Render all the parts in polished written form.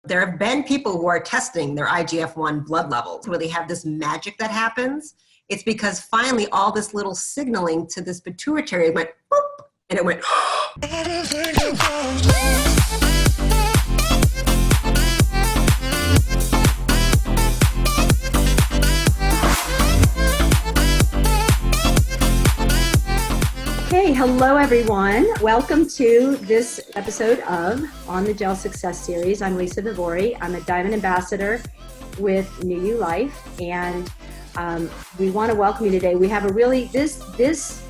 There have been people who are testing their IGF-1 blood levels where they have this magic that happens. It's because finally all this little signaling to this pituitary went boop, and it went Hey, hello everyone. Welcome to this episode of On the Gel Success Series. I'm Lisa Vivori. I'm a Diamond Ambassador with New You Life, and we want to welcome you today. We have a really, this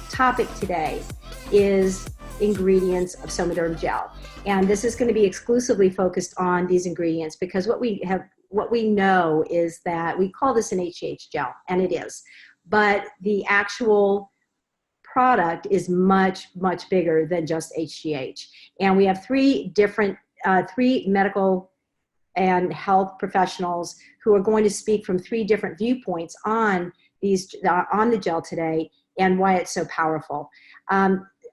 topic today is ingredients of Somaderm Gel. And this is going to be exclusively focused on these ingredients because what we know is that we call this an HGH gel, and it is. But the actual product is much, much bigger than just HGH. And we have three medical and health professionals who are going to speak from three different viewpoints on the gel today and why it's so powerful.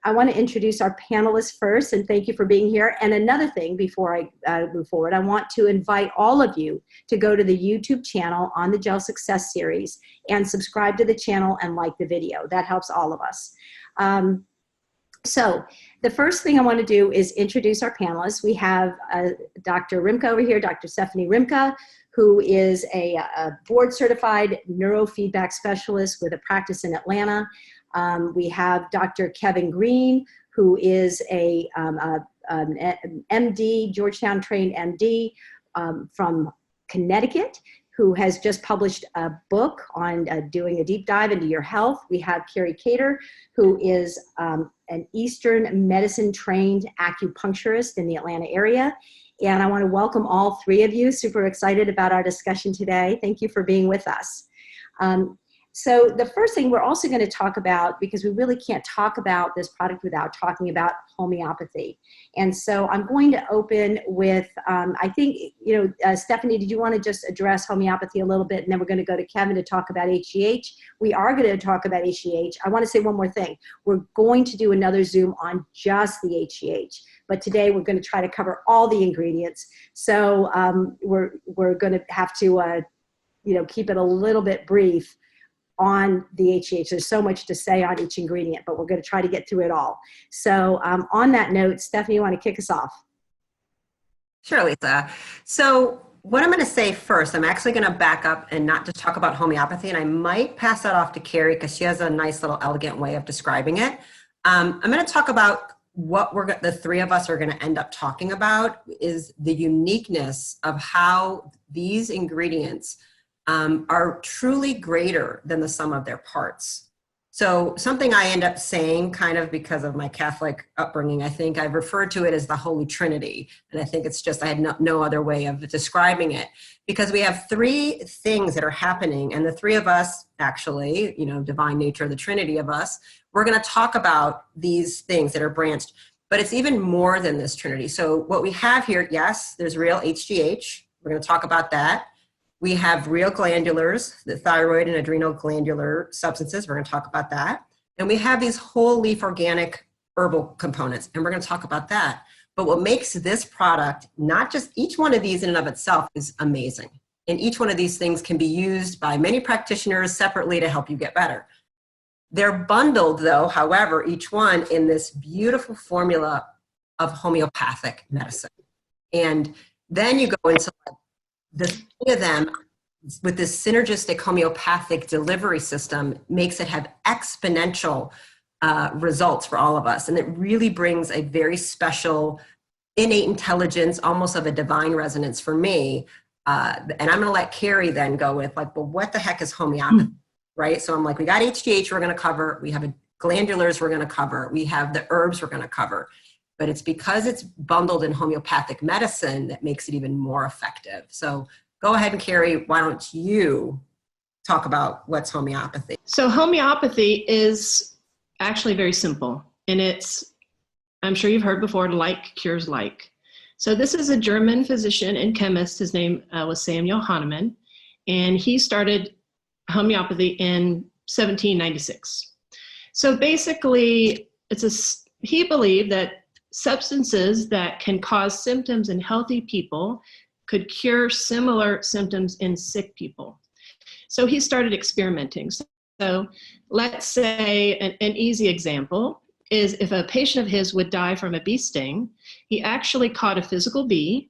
I want to introduce our panelists first, and thank you for being here. And another thing before I move forward, I want to invite all of you to go to the YouTube channel On the Gel Success Series and subscribe to the channel and like the video. That helps all of us. So the first thing I want to do is introduce our panelists. We have Dr. Rimka over here, Dr. Stephanie Rimka, who is a board-certified neurofeedback specialist with a practice in Atlanta. We have Dr. Kevin Greene, who is an MD, Georgetown-trained MD from Connecticut, who has just published a book on doing a deep dive into your health. We have Cari Cater, who is an Eastern medicine-trained acupuncturist in the Atlanta area. And I want to welcome all three of you. Super excited about our discussion today. Thank you for being with us. So the first thing we're also going to talk about, because we really can't talk about this product without talking about homeopathy. And so I'm going to open with, I think, Stephanie, did you want to just address homeopathy a little bit? And then we're going to go to Kevin to talk about HGH. We are going to talk about HGH. I want to say one more thing. We're going to do another Zoom on just the HGH. But today we're going to try to cover all the ingredients. So we're going to have to, keep it a little bit brief on the HGH. There's so much to say on each ingredient, but we're going to try to get through it all. So on that note, Stephanie, you want to kick us off? Sure, Lisa. So what I'm going to say first, I'm actually going to back up and not just talk about homeopathy, and I might pass that off to Cari because she has a nice little elegant way of describing it. I'm going to talk about what the three of us are going to end up talking about is the uniqueness of how these ingredients are truly greater than the sum of their parts. So something I end up saying kind of because of my Catholic upbringing, I think I've referred to it as the Holy Trinity. And I think it's just, I had no other way of describing it because we have three things that are happening. And the three of us actually, divine nature, the Trinity of us, we're going to talk about these things that are branched, but it's even more than this Trinity. So what we have here, yes, there's real HGH. We're going to talk about that. We have real glandulars, the thyroid and adrenal glandular substances. We're going to talk about that. And we have these whole leaf organic herbal components, and we're going to talk about that. But what makes this product, not just each one of these in and of itself is amazing. And each one of these things can be used by many practitioners separately to help you get better. They're bundled though, however, each one in this beautiful formula of homeopathic medicine. And then you go into the three of them with this synergistic homeopathic delivery system makes it have exponential results for all of us. And it really brings a very special innate intelligence, almost of a divine resonance for me. And I'm going to let Cari then go with well, what the heck is homeopathy, right? So I'm like, we got HGH we're going to cover. We have glandulars we're going to cover. We have the herbs we're going to cover. But it's because it's bundled in homeopathic medicine that makes it even more effective. So go ahead and Cari, why don't you talk about what's homeopathy? So homeopathy is actually very simple. And I'm sure you've heard before, like cures like. So this is a German physician and chemist. His name was Samuel Hahnemann. And he started homeopathy in 1796. So basically, he believed that substances that can cause symptoms in healthy people could cure similar symptoms in sick people. So he started experimenting. So let's say an easy example is if a patient of his would die from a bee sting, he actually caught a physical bee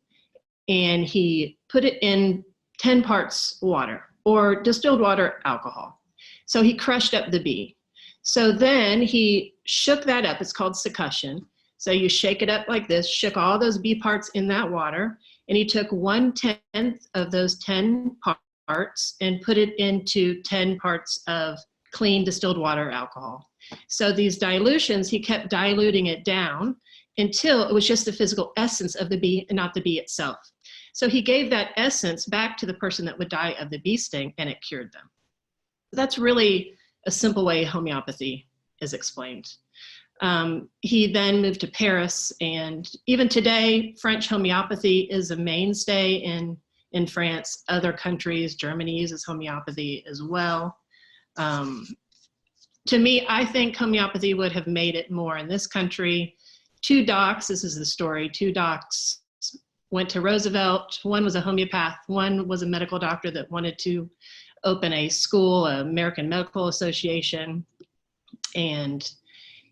and he put it in 10 parts water or distilled water alcohol. So he crushed up the bee. So then he shook that up. It's called succussion. So you shake it up like this, shook all those bee parts in that water, and he took 1/10 of those 10 parts and put it into 10 parts of clean distilled water alcohol. So these dilutions, he kept diluting it down until it was just the physical essence of the bee and not the bee itself. So he gave that essence back to the person that would die of the bee sting, and it cured them. That's really a simple way homeopathy is explained. He then moved to Paris, and even today, French homeopathy is a mainstay in France. Other countries, Germany uses homeopathy as well. To me, I think homeopathy would have made it more in this country. 2 docs, this is the story, 2 docs went to Roosevelt. One was a homeopath, one was a medical doctor that wanted to open a school, American Medical Association, and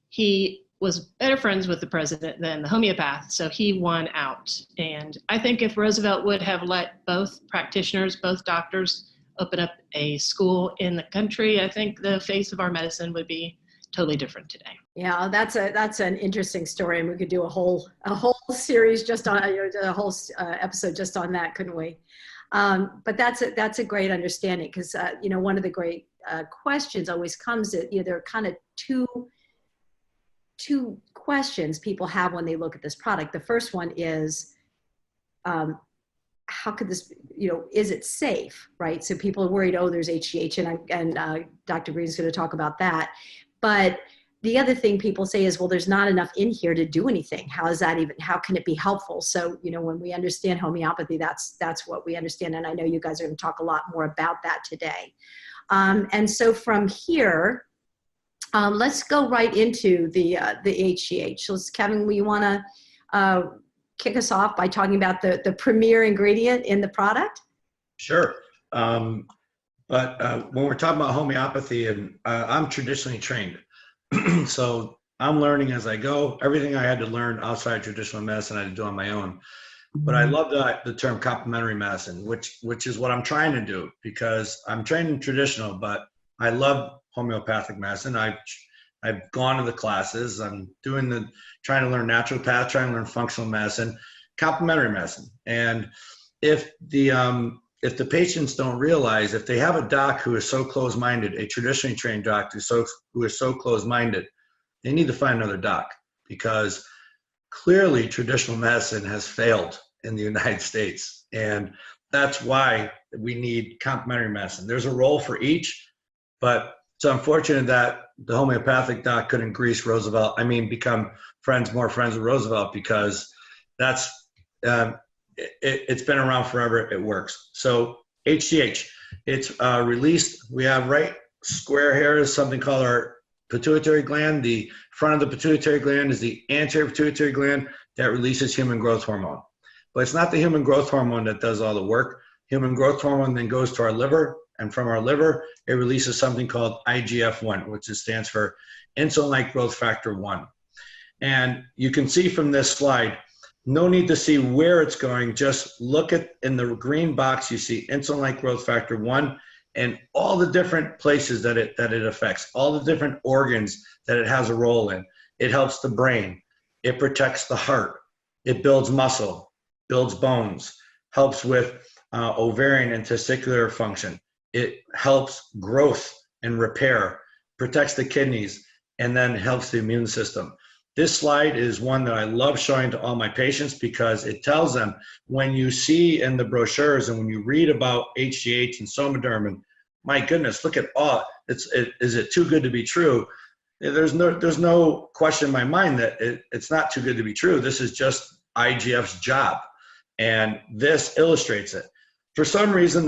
he was better friends with the president than the homeopath, so he won out. And I think if Roosevelt would have let both practitioners, both doctors, open up a school in the country, I think the face of our medicine would be totally different today. Yeah, that's an interesting story, and we could do a whole series just on a whole episode just on that, couldn't we? But that's a great understanding, because one of the great questions always comes that there are kind of two questions people have when they look at this product. The first one is, how could this, is it safe, right? So people are worried, oh, there's HGH, and Dr. Green's going to talk about that. But the other thing people say is, well, there's not enough in here to do anything. How can it be helpful? So, when we understand homeopathy, that's what we understand. And I know you guys are going to talk a lot more about that today. And so from here, let's go right into the HGH. So Kevin, you want to kick us off by talking about the premier ingredient in the product? Sure. But when we're talking about homeopathy, and I'm traditionally trained, so I'm learning as I go. Everything I had to learn outside traditional medicine, I had to do on my own. But I love the term complementary medicine, which is what I'm trying to do, because I'm trained in traditional, but I love homeopathic medicine. I've gone to the classes. I'm trying to learn naturopath, trying to learn functional medicine, complementary medicine. And if the patients don't realize, if they have a doc who is so close-minded, a traditionally trained doctor who is so close-minded, they need to find another doc, because clearly traditional medicine has failed in the United States. And that's why we need complementary medicine. There's a role for each, but it's unfortunate that the homeopathic doc couldn't grease Roosevelt. Become more friends with Roosevelt, because that's, it's been around forever. It works. So HGH, it's released. We have right square here is something called our pituitary gland. The front of the pituitary gland is the anterior pituitary gland that releases human growth hormone. But it's not the human growth hormone that does all the work. Human growth hormone then goes to our liver, and from our liver, it releases something called IGF-1, which stands for insulin-like growth factor 1. And you can see from this slide, no need to see where it's going. Just look in the green box, you see insulin-like growth factor 1 and all the different places that it affects, all the different organs that it has a role in. It helps the brain. It protects the heart. It builds muscle, builds bones, helps with ovarian and testicular function. It helps growth and repair, protects the kidneys, and then helps the immune system. This slide is one that I love showing to all my patients, because it tells them, when you see in the brochures and when you read about HGH and Somaderm, and my goodness, look at all, is it too good to be true? There's no question in my mind that it's not too good to be true. This is just IGF's job, and this illustrates it. For some reason,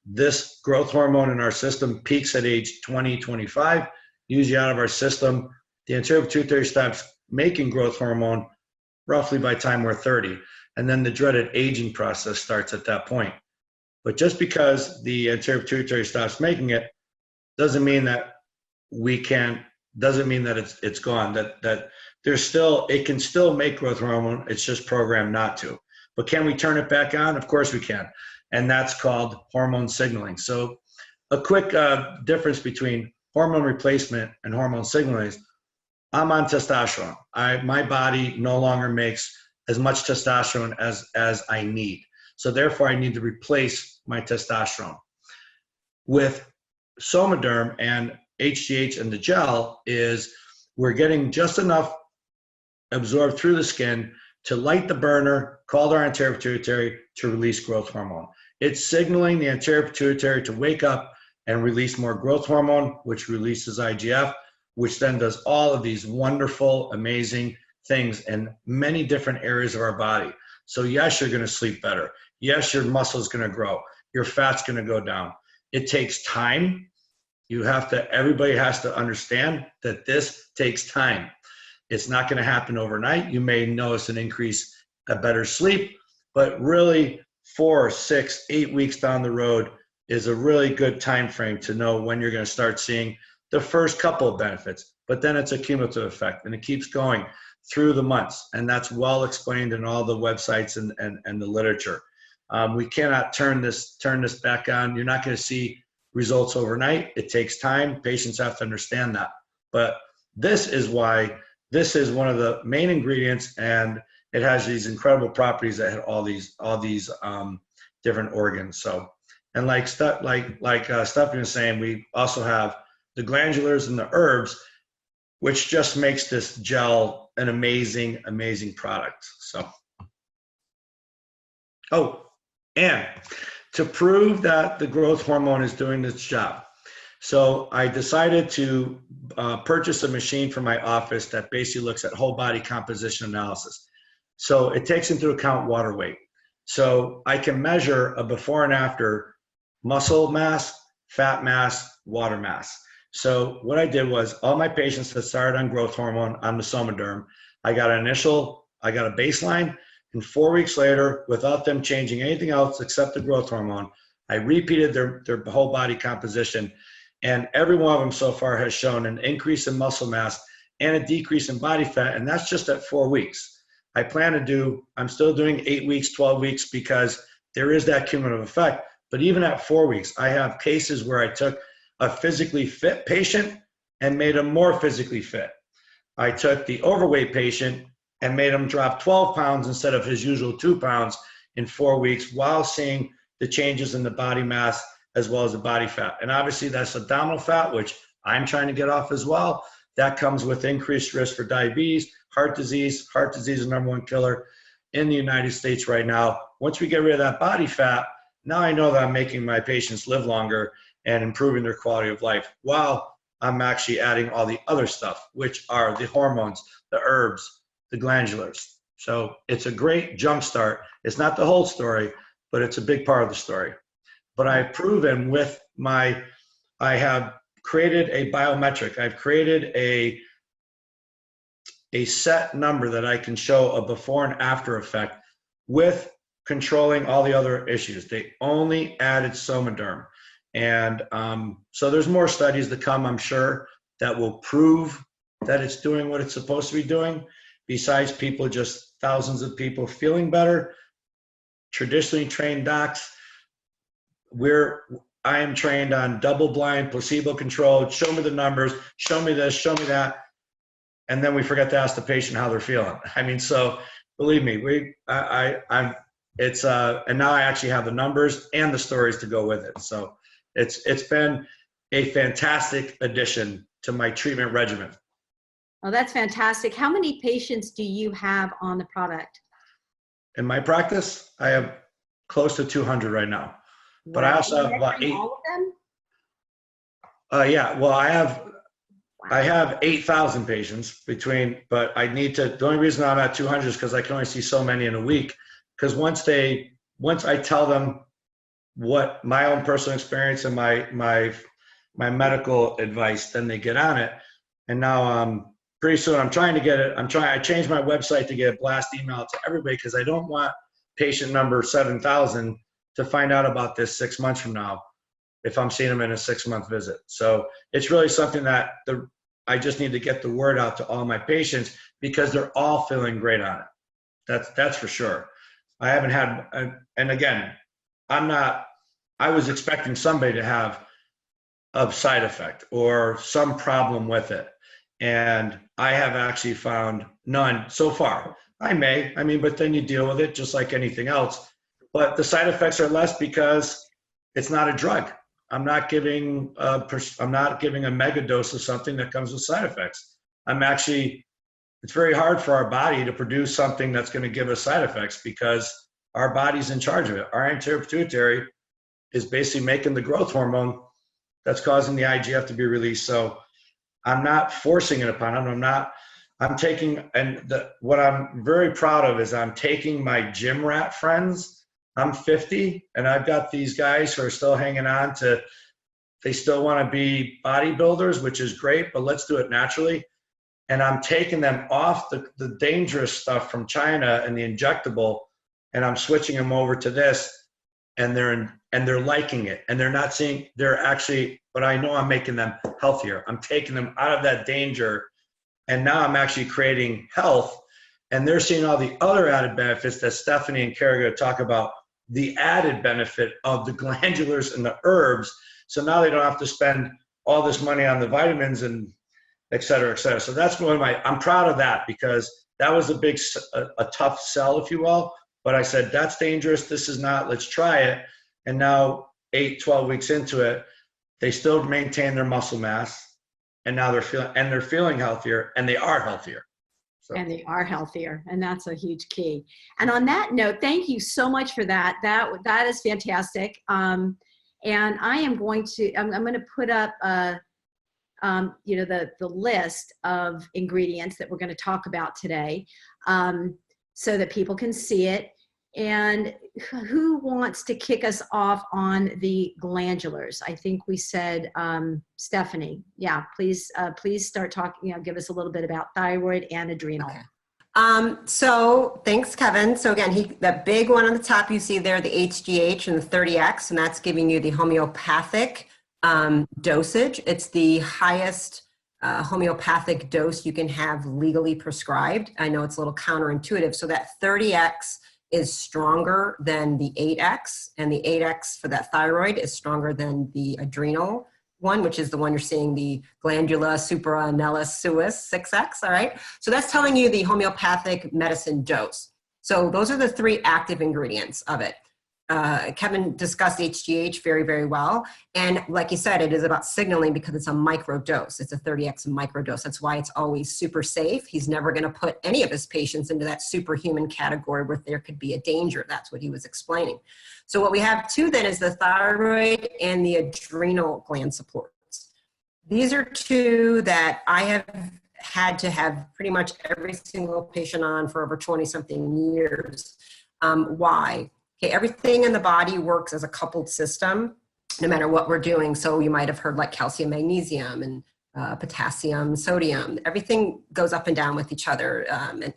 this growth hormone in our system peaks at age 20, 25, usually out of our system. The anterior pituitary stops making growth hormone roughly by the time we're 30. And then the dreaded aging process starts at that point. But just because the anterior pituitary stops making it doesn't mean that it's gone, that there's still, it can still make growth hormone. It's just programmed not to. But can we turn it back on? Of course we can. And that's called hormone signaling. So a quick difference between hormone replacement and hormone signaling is I'm on testosterone. My body no longer makes as much testosterone as I need. So therefore I need to replace my testosterone. With Somaderm and HGH and the gel is we're getting just enough absorbed through the skin to light the burner called our anterior pituitary to release growth hormone. It's signaling the anterior pituitary to wake up and release more growth hormone, which releases IGF, which then does all of these wonderful, amazing things in many different areas of our body. So yes, you're going to sleep better. Yes, your muscle's going to grow. Your fat's going to go down. It takes time. Everybody has to understand that this takes time. It's not going to happen overnight. You may notice an increase, a better sleep, but really 4, 6, 8 weeks down the road is a really good time frame to know when you're going to start seeing the first couple of benefits. But then it's a cumulative effect, and it keeps going through the months, and that's well explained in all the websites and the literature. We cannot turn this back on. You're not going to see results overnight. It takes time. Patients have to understand that. But this is why this is one of the main ingredients, and it has these incredible properties that hit all these different organs. So, and like Stephanie was saying, we also have the glandulars and the herbs, which just makes this gel an amazing, amazing product. So, oh, and to prove that the growth hormone is doing its job, so I decided to purchase a machine for my office that basically looks at whole body composition analysis. So it takes into account water weight. So I can measure a before and after muscle mass, fat mass, water mass. So what I did was all my patients that started on growth hormone on the Somaderm, I got a baseline, and 4 weeks later, without them changing anything else except the growth hormone, I repeated their whole body composition. And every one of them so far has shown an increase in muscle mass and a decrease in body fat, and that's just at 4 weeks. I'm still doing 8 weeks, 12 weeks, because there is that cumulative effect. But even at 4 weeks, I have cases where I took a physically fit patient and made him more physically fit. I took the overweight patient and made him drop 12 pounds instead of his usual 2 pounds in 4 weeks, while seeing the changes in the body mass as well as the body fat. And obviously that's abdominal fat, which I'm trying to get off as well. That comes with increased risk for diabetes, heart disease. Heart disease is the #1 killer in the United States right now. Once we get rid of that body fat, now I know that I'm making my patients live longer and improving their quality of life, while I'm actually adding all the other stuff, which are the hormones, the herbs, the glandulars. So it's a great jump start. It's not the whole story, but it's a big part of the story. But I've proven I have created a biometric. I've created a set number that I can show a before and after effect with controlling all the other issues. They only added Somaderm. And so there's more studies to come, I'm sure, that will prove that it's doing what it's supposed to be doing, besides thousands of people feeling better. Traditionally trained docs, I am trained on double-blind, placebo-controlled, show me the numbers, show me this, show me that, and then we forget to ask the patient how they're feeling. I mean, so believe me, and now I actually have the numbers and the stories to go with it. So it's been a fantastic addition to my treatment regimen. Oh, that's fantastic. How many patients do you have on the product? In my practice, I have close to 200 right now. But I also have about 8. All of them? Yeah, well, I have 8,000 patients but I need to, the only reason I'm at 200 is because I can only see so many in a week. Because once I tell them what my own personal experience and my medical advice, then they get on it. And now pretty soon. I'm trying to get it. I changed my website to get a blast email to everybody because I don't want patient number 7,000 to find out about this 6 months from now if I'm seeing them in a 6-month visit. So it's really something that I just need to get the word out to all my patients because they're all feeling great on it. That's for sure. I haven't had, and again, I was expecting somebody to have a side effect or some problem with it. And I have actually found none so far. But then you deal with it just like anything else. But the side effects are less because it's not a drug. I'm not giving a mega dose of something that comes with side effects. It's very hard for our body to produce something that's going to give us side effects because our body's in charge of it. Our anterior pituitary is basically making the growth hormone that's causing the IGF to be released. So I'm not forcing it upon them. What I'm very proud of is I'm taking my gym rat friends. I'm 50 and I've got these guys who are still hanging on to, they still want to be bodybuilders, which is great, but let's do it naturally. And I'm taking them off the dangerous stuff from China and the injectable, and I'm switching them over to this, and they're liking it. And but I know I'm making them healthier. I'm taking them out of that danger. And now I'm actually creating health, and they're seeing all the other added benefits that Stephanie and Cari are going to talk about, the added benefit of the glandulars and the herbs. So now they don't have to spend all this money on the vitamins and et cetera, et cetera. So that's I'm proud of that because that was a tough sell, if you will. But I said, that's dangerous. This is not, let's try it. And now 8-12 weeks into it, they still maintain their muscle mass. And now they're feeling healthier, and they are healthier. So. And they are healthier, and that's a huge key. And on that note, thank you so much for that. That is fantastic. And I am going to put up the list of ingredients that we're going to talk about today, so that people can see it. And who wants to kick us off on the glandulars? I think we said Stephanie. Yeah, please start talking. Give us a little bit about thyroid and adrenal. Okay. So thanks, Kevin. So again, that big one on the top you see there, the HGH and the 30X, and that's giving you the homeopathic dosage. It's the highest homeopathic dose you can have legally prescribed. I know it's a little counterintuitive. So that 30X is stronger than the 8X, and the 8X for that thyroid is stronger than the adrenal one, which is the one you're seeing, the glandula supraanellus suis 6X, all right? So that's telling you the homeopathic medicine dose. So those are the 3 active ingredients of it. Kevin discussed HGH very, very well. And like you said, it is about signaling because it's a micro dose. It's a 30X micro dose. That's why it's always super safe. He's never going to put any of his patients into that superhuman category where there could be a danger. That's what he was explaining. So what we have too then is the thyroid and the adrenal gland supports. These are 2 that I have had to have pretty much every single patient on for over 20-something years. Why? Okay, everything in the body works as a coupled system, no matter what we're doing. So you might have heard like calcium, magnesium, and potassium, sodium. Everything goes up and down with each other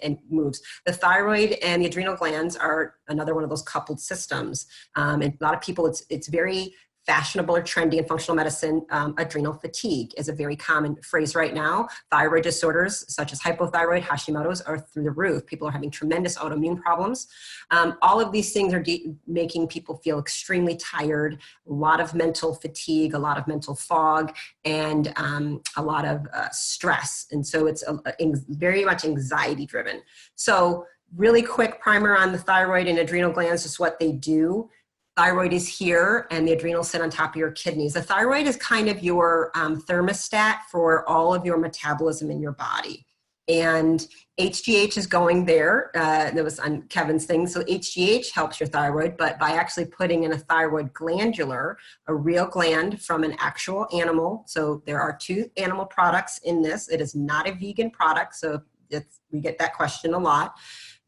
and moves. The thyroid and the adrenal glands are another one of those coupled systems. And a lot of people, it's very fashionable or trendy in functional medicine. Adrenal fatigue is a very common phrase right now. Thyroid disorders such as hypothyroid, Hashimoto's are through the roof. People are having tremendous autoimmune problems. All of these things are making people feel extremely tired, a lot of mental fatigue, a lot of mental fog, and a lot of stress. And so it's very much anxiety driven. So really quick primer on the thyroid and adrenal glands, just what they do. Thyroid is here, and the adrenals sit on top of your kidneys. The thyroid is kind of your thermostat for all of your metabolism in your body. And HGH is going there. That was on Kevin's thing. So HGH helps your thyroid, but by actually putting in a thyroid glandular, a real gland from an actual animal. So there are 2 animal products in this. It is not a vegan product, so we get that question a lot.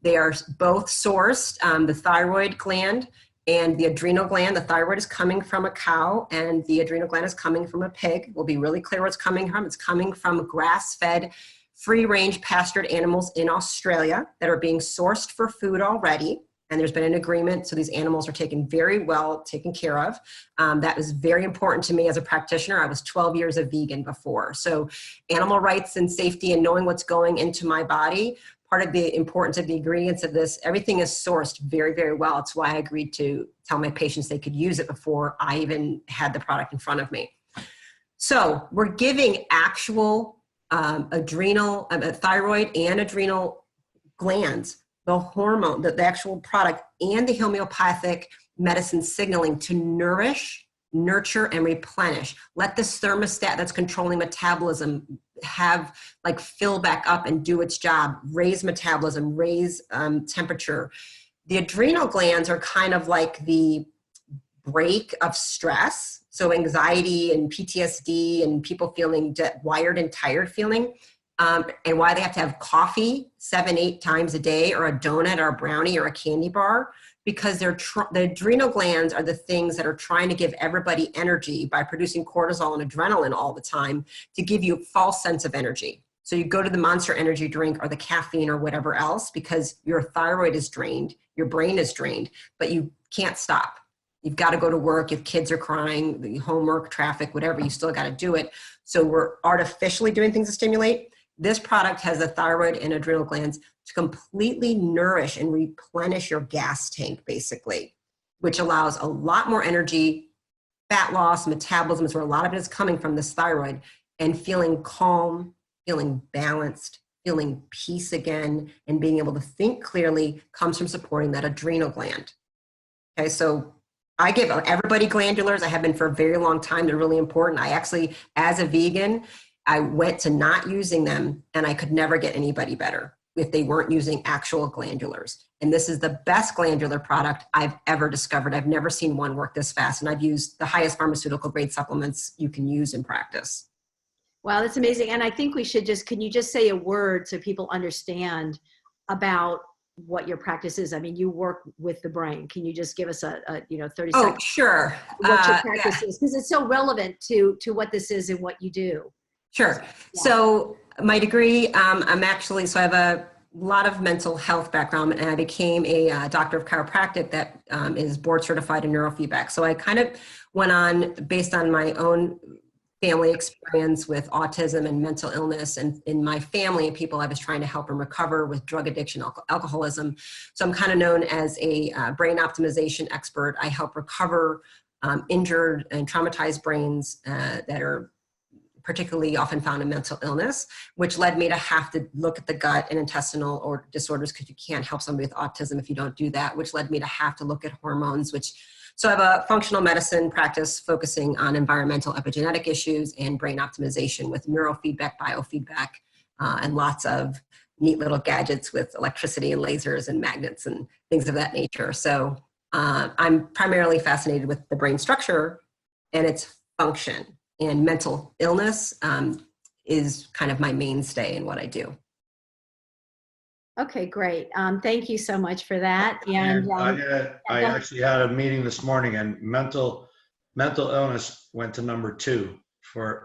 They are both sourced. The thyroid gland and the adrenal gland, the thyroid is coming from a cow and the adrenal gland is coming from a pig. We'll be really clear where it's coming from. It's coming from grass-fed free-range pastured animals in Australia that are being sourced for food already. And there's been an agreement, so these animals are taken very well taken care of. That was very important to me as a practitioner. I was 12 years a vegan before. So animal rights and safety and knowing what's going into my body, part of the importance of the ingredients of this, everything is sourced very, very well. It's why I agreed to tell my patients they could use it before I even had the product in front of me. So we're giving actual adrenal, thyroid and adrenal glands, the hormone, the actual product, and the homeopathic medicine signaling to nourish, nurture, and replenish. Let this thermostat that's controlling metabolism fill back up and do its job, raise metabolism, raise temperature. The adrenal glands are kind of like the break of stress. So anxiety and PTSD and people feeling wired and tired feeling. And why they have to have coffee 7-8 times a day, or a donut or a brownie or a candy bar, because the adrenal glands are the things that are trying to give everybody energy by producing cortisol and adrenaline all the time to give you a false sense of energy. So you go to the Monster Energy drink or the caffeine or whatever else because your thyroid is drained, your brain is drained, but you can't stop. You've got to go to work. If kids are crying, the homework, traffic, whatever, you still got to do it. So we're artificially doing things to stimulate. This product has the thyroid and adrenal glands to completely nourish and replenish your gas tank, basically, which allows a lot more energy, fat loss, metabolism is where a lot of it is coming from, this thyroid, and feeling calm, feeling balanced, feeling peace again, and being able to think clearly comes from supporting that adrenal gland. Okay, so I give everybody glandulars. I have been for a very long time. They're really important. I actually, as a vegan, I went to not using them, and I could never get anybody better if they weren't using actual glandulars. And this is the best glandular product I've ever discovered. I've never seen one work this fast, and I've used the highest pharmaceutical grade supplements you can use in practice. Wow, that's amazing. And I think we should can you just say a word so people understand about what your practice is? I mean, you work with the brain. Can you just give us a 30 seconds? Oh, sure. What your practice is, because it's so relevant to what this is and what you do. Sure. Yeah. So my degree, so I have a lot of mental health background, and I became a doctor of chiropractic that is board certified in neurofeedback. So I kind of went on based on my own family experience with autism and mental illness, and in my family and people I was trying to help them recover with drug addiction, alcoholism. So I'm kind of known as a brain optimization expert. I help recover injured and traumatized brains that are particularly often found in mental illness, which led me to have to look at the gut and intestinal or disorders, because you can't help somebody with autism if you don't do that, which led me to have to look at hormones, so I have a functional medicine practice focusing on environmental epigenetic issues and brain optimization with neurofeedback, biofeedback, and lots of neat little gadgets with electricity and lasers and magnets and things of that nature. So I'm primarily fascinated with the brain structure and its function. And mental illness is kind of my mainstay in what I do. Okay, great. Thank you so much for that. And I actually had a meeting this morning, and mental illness went to number 2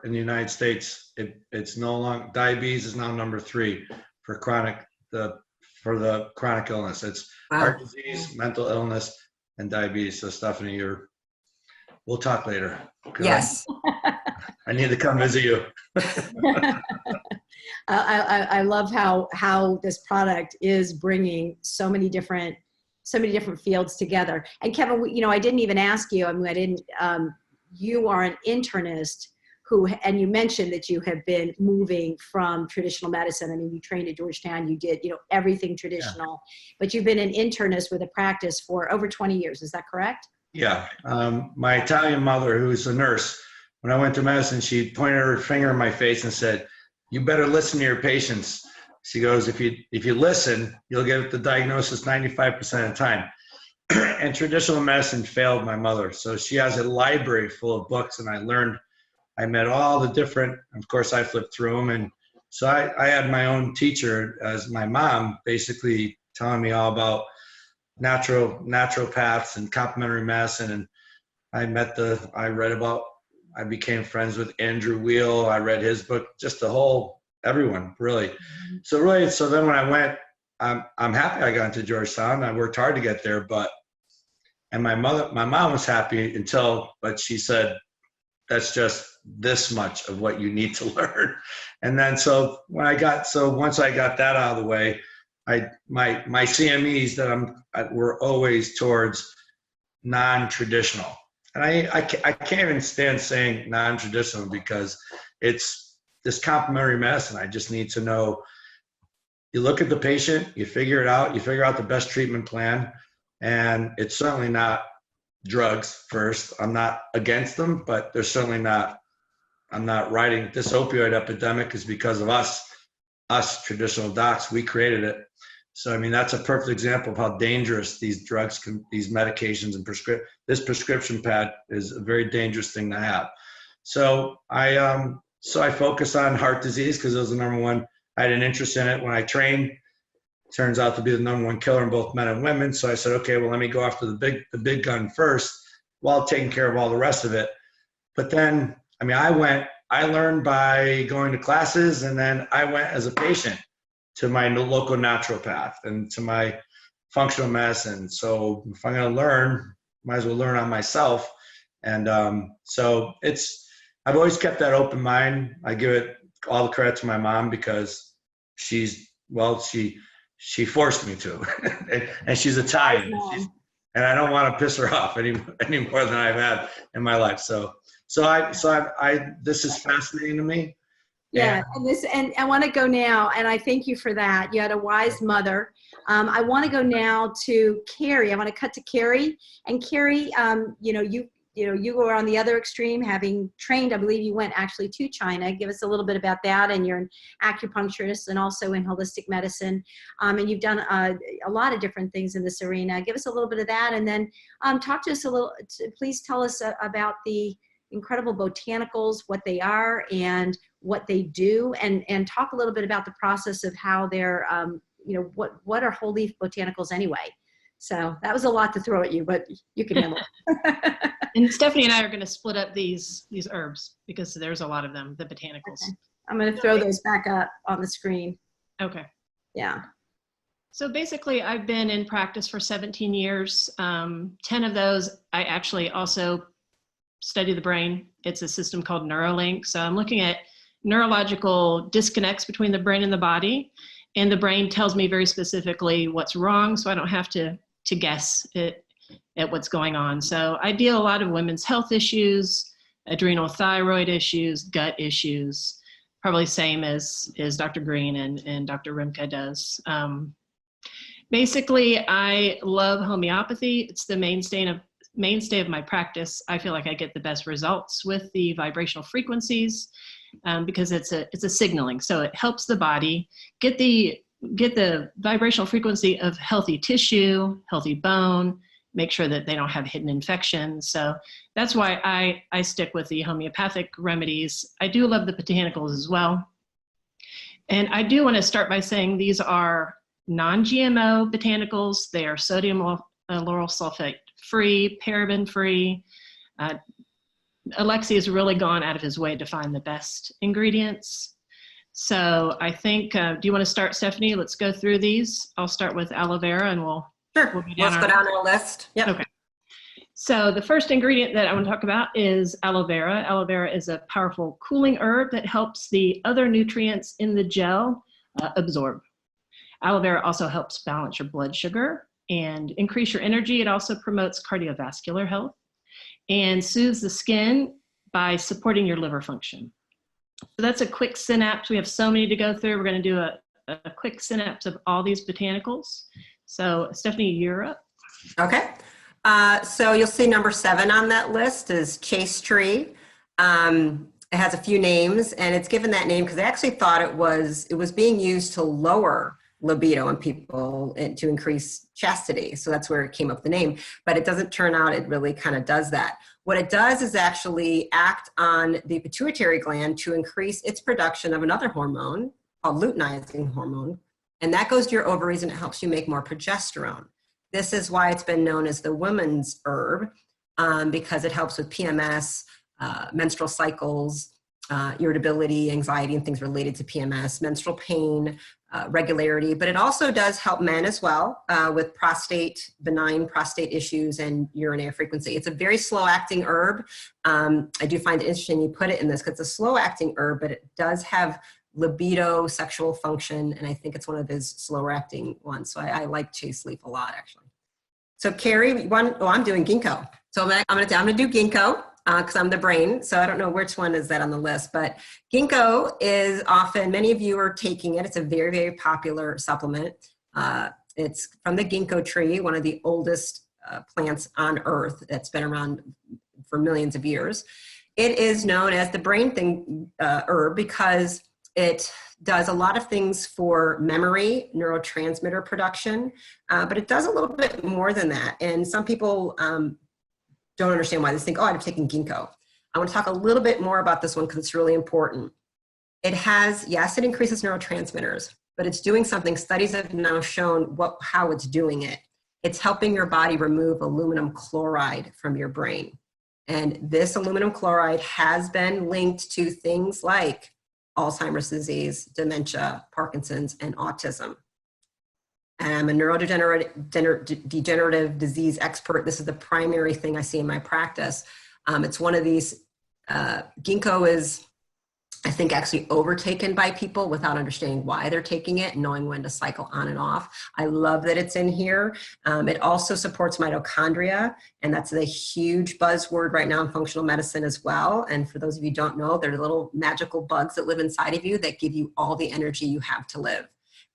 in the United States. It's no longer, diabetes is now number 3 for the chronic illness. It's heart disease, mental illness, and diabetes. So Stephanie, we'll talk later. Yes. I need to come visit you. I love how this product is bringing so many different fields together. And Kevin, I didn't even ask you. I mean, you are an internist and you mentioned that you have been moving from traditional medicine. I mean, you trained at Georgetown, you did, everything traditional, but you've been an internist with a practice for over 20 years. Is that correct? Yeah. My Italian mother, who's a nurse, when I went to medicine, she pointed her finger in my face and said, "You better listen to your patients." She goes, if you listen, you'll get the diagnosis 95% of the time. And traditional medicine failed my mother. So she has a library full of books, and I met all the different, of course I flipped through them. And so I had my own teacher as my mom, basically telling me all about naturopaths and complementary medicine. And I became friends with Andrew Weil. I read his book, just the whole everyone really. So then when I went, I'm happy I got into Georgetown. I worked hard to get there, and my mom was happy but she said, that's just this much of what you need to learn. And then once I got that out of the way, my CMEs were always towards non-traditional. And I can't even stand saying non-traditional because it's this complementary medicine. I just need to know, you look at the patient, you figure it out, you figure out the best treatment plan, and it's certainly not drugs first. I'm not against them, but they're certainly not, I'm not writing this opioid epidemic is because of us traditional docs, we created it. So, I mean, that's a perfect example of how dangerous these drugs these medications and this prescription pad is a very dangerous thing to have. So I focus on heart disease because it was the number one. I had an interest in it when I trained. Turns out to be the number one killer in both men and women. So I said, okay, well, let me go after the big gun first while taking care of all the rest of it. But then, I mean, I learned by going to classes, and then I went as a patient to my local naturopath and to my functional medicine. So if I'm going to learn, might as well learn on myself. And so I've always kept that open mind. I give it all the credit to my mom because she forced me to, and she's Italian, and I don't want to piss her off any more than I've had in my life. So this is fascinating to me. Yeah, and I want to go now, and I thank you for that. You had a wise mother. I want to go now to Cari. I want to cut to Cari, and Cari, you were on the other extreme, having trained. I believe you went actually to China. Give us a little bit about that, and you're an acupuncturist and also in holistic medicine, and you've done a lot of different things in this arena. Give us a little bit of that, and then talk to us please tell us about the incredible botanicals, what they are and what they do, and talk a little bit about the process of how they're, what are whole leaf botanicals anyway? So that was a lot to throw at you, but you can handle it. And Stephanie and I are going to split up these herbs because there's a lot of them, the botanicals. Okay. I'm going to throw those back up on the screen. Okay. Yeah. So basically, I've been in practice for 17 years. 10 of those, I actually also study the brain. It's a system called Neuralink. So I'm looking at neurological disconnects between the brain and the body. And the brain tells me very specifically what's wrong, so I don't have to guess at what's going on. So I deal a lot of women's health issues, adrenal thyroid issues, gut issues, probably same as Dr. Greene and Dr. Rimka does. Basically, I love homeopathy. It's the mainstay of my practice. I feel like I get the best results with the vibrational frequencies because it's a signaling. So it helps the body get the vibrational frequency of healthy tissue, healthy bone, make sure that they don't have hidden infections. So that's why I stick with the homeopathic remedies. I do love the botanicals as well. And I do want to start by saying these are non-GMO botanicals. They are sodium lauryl sulfate free, paraben free. Alexi has really gone out of his way to find the best ingredients. So I think, do you want to start, Stephanie? Let's go through these. I'll start with aloe vera and we'll Sure. go Let's go down our list. Yep. Okay. So the first ingredient that I want to talk about is aloe vera. Aloe vera is a powerful cooling herb that helps the other nutrients in the gel absorb. Aloe vera also helps balance your blood sugar and increase your energy. It also promotes cardiovascular health and soothes the skin by supporting your liver function. So that's a quick synapse. We have so many to go through. We're going to do a quick synapse of all these botanicals. So Stephanie, you're up. Okay. So you'll see number 7 on that list is Chase Tree. It has a few names, and it's given that name because they actually thought it was being used to lower libido in people and to increase chastity. So that's where it came up with the name, but it doesn't turn out it really kind of does that. What it does is actually act on the pituitary gland to increase its production of another hormone called luteinizing hormone. And that goes to your ovaries and it helps you make more progesterone. This is why it's been known as the woman's herb, because it helps with PMS, menstrual cycles, irritability, anxiety, and things related to PMS, menstrual pain, regularity, but it also does help men as well with benign prostate issues and urinary frequency. It's a very slow acting herb. I do find it interesting you put it in this because it's a slow acting herb, but it does have libido, sexual function, and I think it's one of his slower acting ones. So I like chase leaf a lot, actually. So Cari, I'm doing ginkgo. So I'm gonna do ginkgo because I'm the brain. So I don't know which one is that on the list, but ginkgo is often, many of you are taking it. It's a very, very popular supplement. It's from the ginkgo tree, one of the oldest plants on earth that's been around for millions of years. It is known as the brain herb because it does a lot of things for memory, neurotransmitter production, but it does a little bit more than that. And some people don't understand why. They think, oh, I'm taking ginkgo. I want to talk a little bit more about this one because it's really important. It has, yes, it increases neurotransmitters, but it's doing something. Studies have now shown how it's doing it. It's helping your body remove aluminum chloride from your brain. And this aluminum chloride has been linked to things like Alzheimer's disease, dementia, Parkinson's, and autism. And I'm a neurodegenerative disease expert. This is the primary thing I see in my practice. It's one of these, ginkgo is, I think, actually overtaken by people without understanding why they're taking it and knowing when to cycle on and off. I love that it's in here. It also supports mitochondria, and that's a huge buzzword right now in functional medicine as well. And for those of you who don't know, they're little magical bugs that live inside of you that give you all the energy you have to live.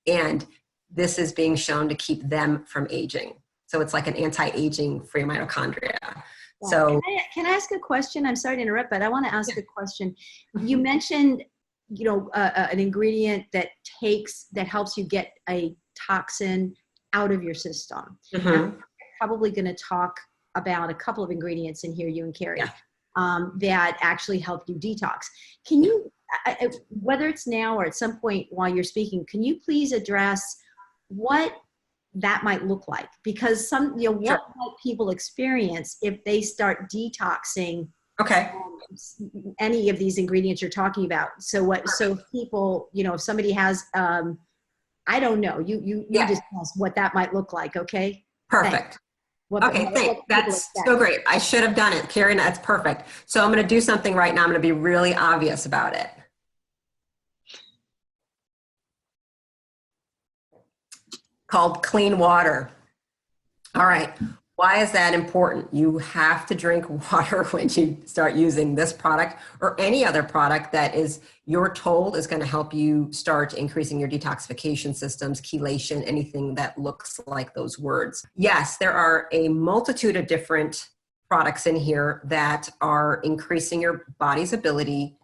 And this is being shown to keep them from aging. So it's like an anti-aging for your mitochondria. Yeah. So can I ask a question? I'm sorry to interrupt, but I want to ask a question. You mentioned, an ingredient that helps you get a toxin out of your system. Mm-hmm. I'm probably going to talk about a couple of ingredients in here, you and Cari, that actually help you detox. Can you, whether it's now or at some point while you're speaking, can you please address what that might look like? Because what might people experience if they start detoxing any of these ingredients you're talking about? So people, if somebody has, I don't know, you discuss what that might look like, okay? Perfect. Thanks. That's so great. I should have done it, Cari. That's perfect. So I'm going to do something right now. I'm going to be really obvious about it. Called clean water. All right. Why is that important? You have to drink water when you start using this product or any other product that you're told is going to help you start increasing your detoxification systems, chelation, anything that looks like those words. Yes, there are a multitude of different products in here that are increasing your body's ability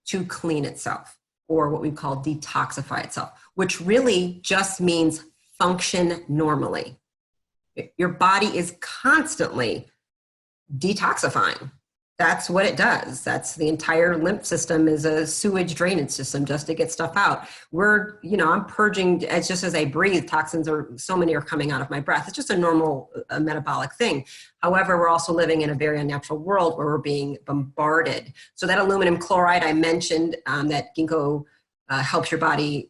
to clean itself, or what we call detoxify itself, which really just means function normally. Your body is constantly detoxifying. That's what it does. That's the entire lymph system is a sewage drainage system just to get stuff out. I'm purging, it's just as I breathe, so many are coming out of my breath. It's just a normal metabolic thing. However, we're also living in a very unnatural world where we're being bombarded. So that aluminum chloride I mentioned, that ginkgo helps your body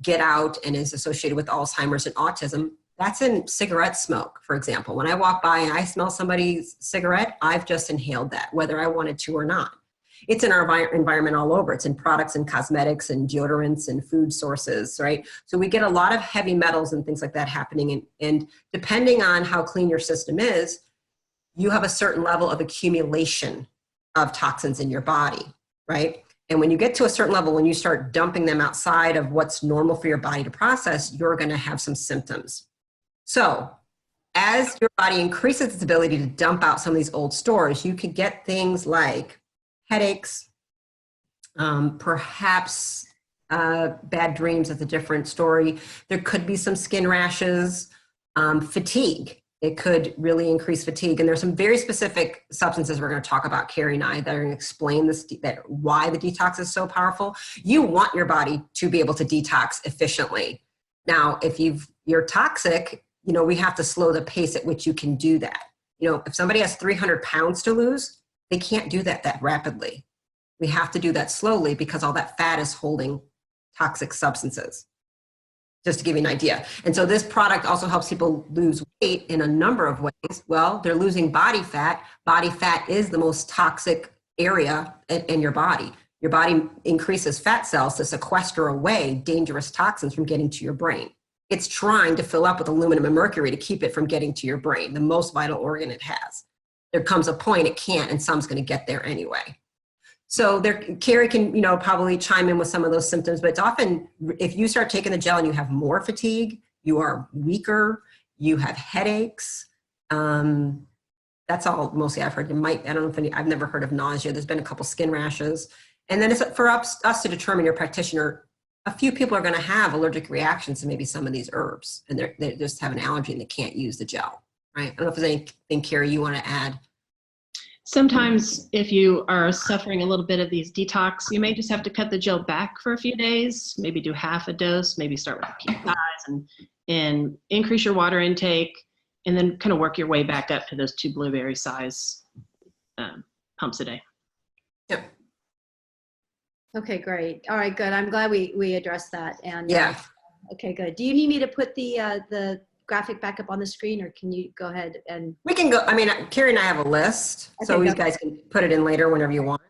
get out and is associated with Alzheimer's and autism. That's in cigarette smoke, for example. When I walk by and I smell somebody's cigarette, I've just inhaled that, whether I wanted to or not. It's in our environment all over. It's in products and cosmetics and deodorants and food sources, right? So we get a lot of heavy metals and things like that happening. And depending on how clean your system is, you have a certain level of accumulation of toxins in your body, right? And when you get to a certain level, when you start dumping them outside of what's normal for your body to process, you're going to have some symptoms. So as your body increases its ability to dump out some of these old stores, you could get things like headaches, perhaps bad dreams. That's a different story. There could be some skin rashes, fatigue. It could really increase fatigue. And there's some very specific substances we're going to talk about, Cari and I, that are going to explain why the detox is so powerful. You want your body to be able to detox efficiently. Now, if you're toxic, we have to slow the pace at which you can do that. If somebody has 300 pounds to lose, they can't do that rapidly. We have to do that slowly because all that fat is holding toxic substances, just to give you an idea. And so this product also helps people lose weight in a number of ways. Well, they're losing body fat. Body fat is the most toxic area in your body. Your body increases fat cells to sequester away dangerous toxins from getting to your brain. It's trying to fill up with aluminum and mercury to keep it from getting to your brain, the most vital organ it has. There comes a point it can't, and some's going to get there anyway. So Cari can, probably chime in with some of those symptoms, but it's often, if you start taking the gel and you have more fatigue, you are weaker, you have headaches. That's all mostly I've heard. I've never heard of nausea. There's been a couple skin rashes. And then it's for us to determine your practitioner. A few people are going to have allergic reactions to maybe some of these herbs, and they just have an allergy and they can't use the gel, right? I don't know if there's anything, Cari, you want to add. Sometimes if you are suffering a little bit of these detox, you may just have to cut the gel back for a few days, maybe do half a dose, maybe start with a pea size and increase your water intake, and then kind of work your way back up to those 2 blueberry size pumps a day. Yep. Okay, great. All right, good. I'm glad we addressed that. And Yeah. Okay, good. Do you need me to put the graphic back up on the screen, or can you go ahead and? We can go. I mean, Cari and I have a list, so you guys can put it in later whenever you want.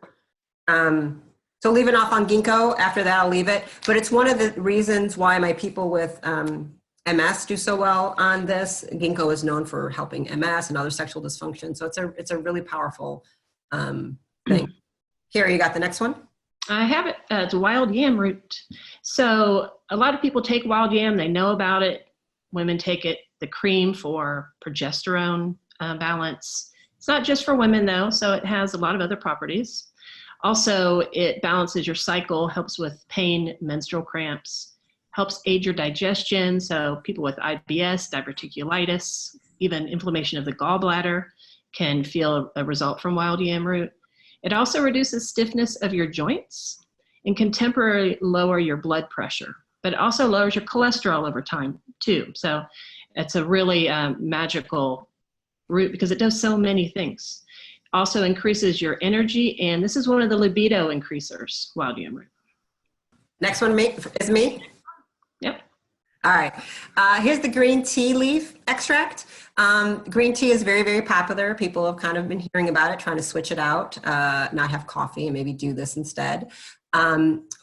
So leaving off on ginkgo. After that, I'll leave it. But it's one of the reasons why my people with MS do so well on this. Ginkgo is known for helping MS and other sexual dysfunction. So it's a really powerful thing. Cari, you got the next one? I have it. It's wild yam root. So a lot of people take wild yam. They know about it. Women take it, the cream, for progesterone balance. It's not just for women though, so it has a lot of other properties. Also, it balances your cycle, helps with pain, menstrual cramps, helps aid your digestion. So people with IBS, diverticulitis, even inflammation of the gallbladder can feel a result from wild yam root. It also reduces stiffness of your joints and can temporarily lower your blood pressure, but it also lowers your cholesterol over time too. So it's a really magical root because it does so many things. Also increases your energy, and this is one of the libido increasers, wild yam root. Next one is me? Yep. All right. Here's the green tea leaf extract. Green tea is very, very popular. People have kind of been hearing about it, trying to switch it out, not have coffee and maybe do this instead.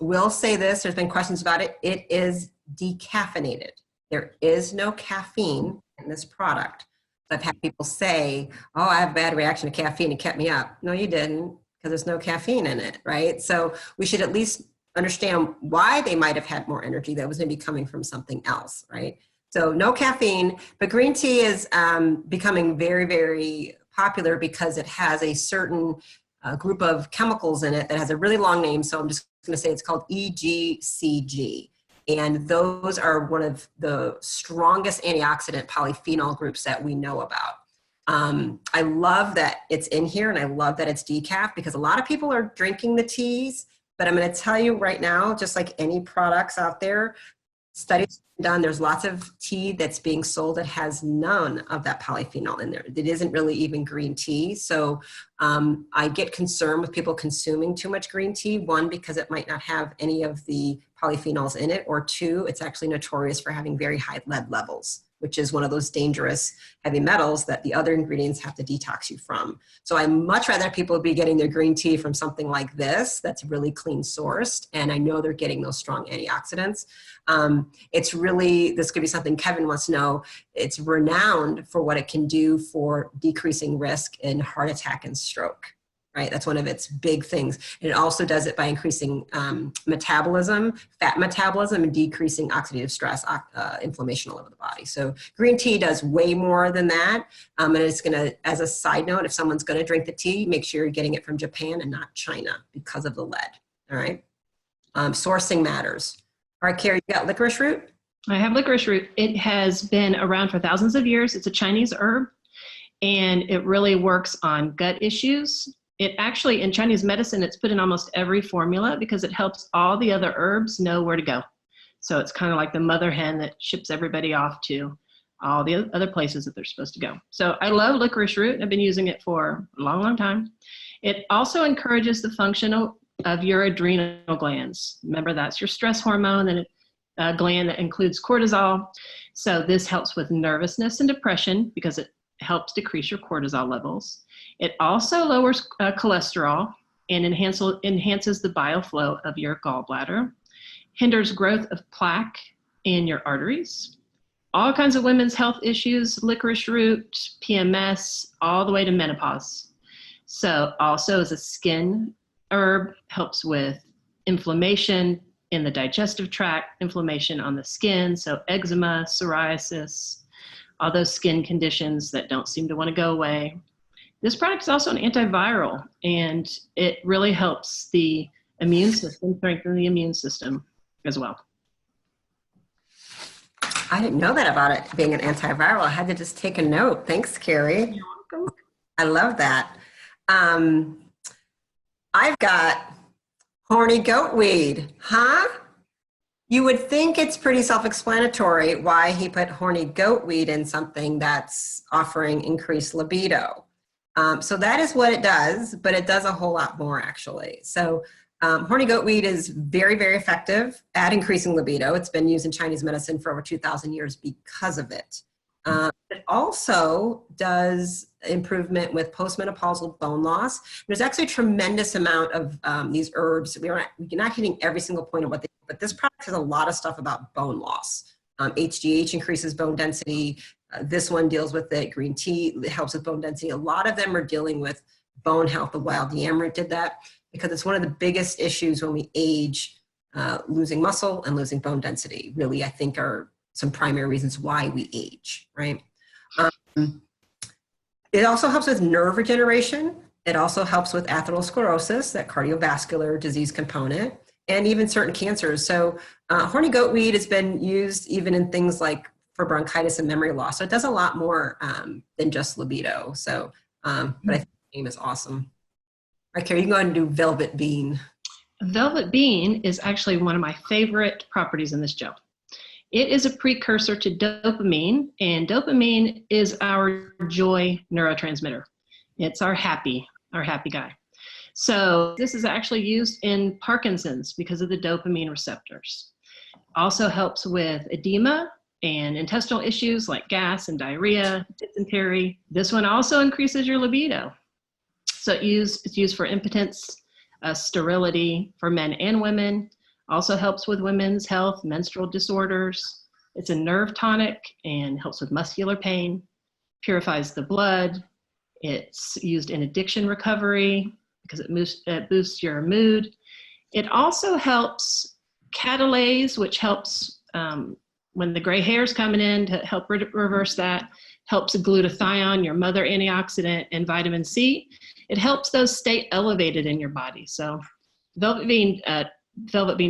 We'll say this, there's been questions about it. It is decaffeinated. There is no caffeine in this product. I've had people say, oh, I have a bad reaction to caffeine, it kept me up. No, you didn't, because there's no caffeine in it, right? So we should at least understand why they might have had more energy that was maybe coming from something else, right? So no caffeine, but green tea is becoming very, very popular because it has a certain group of chemicals in it that has a really long name. So I'm just going to say it's called EGCG. And those are one of the strongest antioxidant polyphenol groups that we know about. I love that it's in here, and I love that it's decaf, because a lot of people are drinking the teas, but I'm going to tell you right now, just like any products out there, studies done, there's lots of tea that's being sold that has none of that polyphenol in there. It isn't really even green tea. So I get concerned with people consuming too much green tea. One, because it might not have any of the polyphenols in it, or two, it's actually notorious for having very high lead levels, which is one of those dangerous heavy metals that the other ingredients have to detox you from. So I much rather people be getting their green tea from something like this that's really clean sourced, and I know they're getting those strong antioxidants. It's really, this could be something Kevin wants to know, it's renowned for what it can do for decreasing risk in heart attack and stroke, right? That's one of its big things. And it also does it by increasing metabolism, fat metabolism, and decreasing oxidative stress, inflammation all over the body. So green tea does way more than that. And it's gonna, as a side note, if someone's gonna drink the tea, make sure you're getting it from Japan and not China because of the lead, all right? Sourcing matters. All right, Cari, you got licorice root? I have licorice root. It has been around for thousands of years. It's a Chinese herb, and it really works on gut issues. It actually, in Chinese medicine, it's put in almost every formula because it helps all the other herbs know where to go. So it's kind of like the mother hen that ships everybody off to all the other places that they're supposed to go. So I love licorice root. I've been using it for a long, long time. It also encourages the of your adrenal glands. Remember, that's your stress hormone and a gland that includes cortisol. So this helps with nervousness and depression because it helps decrease your cortisol levels. It also lowers cholesterol and enhances the bile flow of your gallbladder, hinders growth of plaque in your arteries. All kinds of women's health issues, licorice root, PMS, all the way to menopause. So also as a skin herb, helps with inflammation in the digestive tract, inflammation on the skin, so eczema, psoriasis, all those skin conditions that don't seem to want to go away. This product is also an antiviral, and it really helps the immune system, strengthen the immune system as well. I didn't know that about it being an antiviral. I had to just take a note. Thanks, Cari. You're welcome. I love that. I've got horny goat weed, huh? You would think it's pretty self-explanatory why he put horny goat weed in something that's offering increased libido. So that is what it does, but it does a whole lot more actually. So horny goat weed is very, very effective at increasing libido. It's been used in Chinese medicine for over 2,000 years because of it. It also does improvement with postmenopausal bone loss. There's actually a tremendous amount of these herbs. We're not hitting every single point of what they do, but this product has a lot of stuff about bone loss. HGH increases bone density. This one deals with it. Green tea helps with bone density. A lot of them are dealing with bone health. The wild yam root did that because it's one of the biggest issues when we age, losing muscle and losing bone density really, I think, are some primary reasons why we age, right? It also helps with nerve regeneration. It also helps with atherosclerosis, that cardiovascular disease component, and even certain cancers. So horny goat weed has been used even in things like for bronchitis and memory loss. So it does a lot more than just libido. So, but I think the name is awesome. All right, Cari, you can go ahead and do Velvet Bean. Velvet Bean is actually one of my favorite properties in this gel. It is a precursor to dopamine, and dopamine is our joy neurotransmitter. It's our happy guy. So this is actually used in Parkinson's because of the dopamine receptors. Also helps with edema and intestinal issues like gas and diarrhea, dysentery. This one also increases your libido. So it's used for impotence, sterility for men and women. Also helps with women's health, menstrual disorders. It's a nerve tonic and helps with muscular pain, purifies the blood. It's used in addiction recovery because it boosts your mood. It also helps catalase, which helps when the gray hair is coming in to help reverse that, helps glutathione, your mother antioxidant, and vitamin C. It helps those stay elevated in your body. So Velvet Bean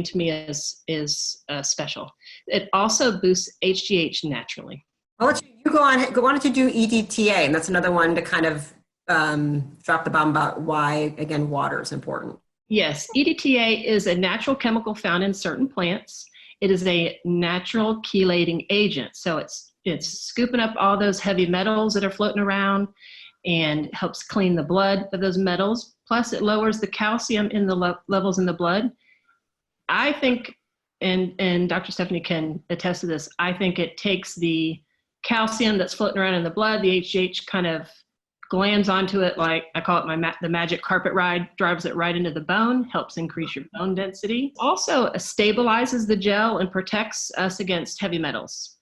to me is special. It also boosts HGH naturally. I'll let you go on to do EDTA, and that's another one to kind of drop the bomb about why, again, water is important. Yes, EDTA is a natural chemical found in certain plants. It is a natural chelating agent. So it's scooping up all those heavy metals that are floating around and helps clean the blood of those metals. Plus it lowers the calcium in the levels in the blood. I think, and Dr. Stephanie can attest to this, I think it takes the calcium that's floating around in the blood, the HGH kind of glands onto it, like I call it the magic carpet ride, drives it right into the bone, helps increase your bone density. Also stabilizes the gel and protects us against heavy metals.